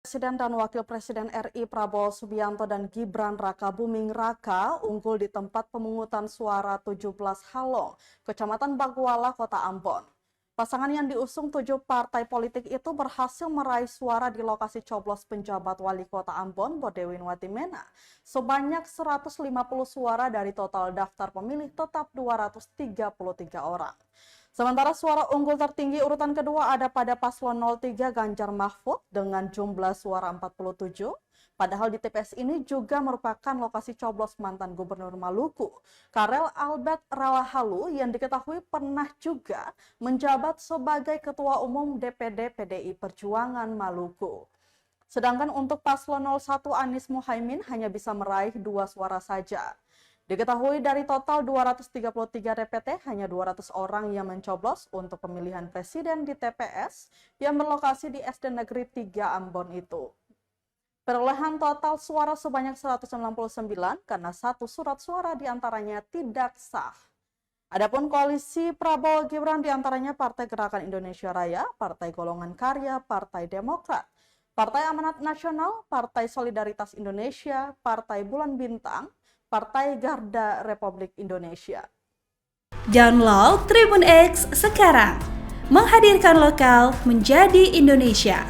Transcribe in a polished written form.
Presiden dan Wakil Presiden RI Prabowo Subianto dan Gibran Rakabuming Raka unggul di tempat pemungutan suara 17 Halong, Kecamatan Baguala, Kota Ambon. Pasangan yang diusung 7 partai politik itu berhasil meraih suara di lokasi coblos penjabat wali kota Ambon, Bodewin Watimena, sebanyak 150 suara dari total daftar pemilih tetap 233 orang. Sementara suara unggul tertinggi urutan kedua ada pada paslon 03 Ganjar Mahfud dengan jumlah suara 47. Padahal di TPS ini juga merupakan lokasi coblos mantan Gubernur Maluku, Karel Albert Rawahalu, yang diketahui pernah juga menjabat sebagai Ketua Umum DPD PDI Perjuangan Maluku. Sedangkan untuk paslon 01 Anies Muhaimin hanya bisa meraih 2 suara saja. Diketahui dari total 233 DPT, hanya 200 orang yang mencoblos untuk pemilihan presiden di TPS yang berlokasi di SD Negeri 3 Ambon itu. Perolehan total suara sebanyak 199 karena 1 surat suara diantaranya tidak sah. Adapun koalisi Prabowo Gibran diantaranya Partai Gerakan Indonesia Raya, Partai Golongan Karya, Partai Demokrat, Partai Amanat Nasional, Partai Solidaritas Indonesia, Partai Bulan Bintang, Partai Garda Republik Indonesia. Download Tribun X sekarang, menghadirkan lokal menjadi Indonesia.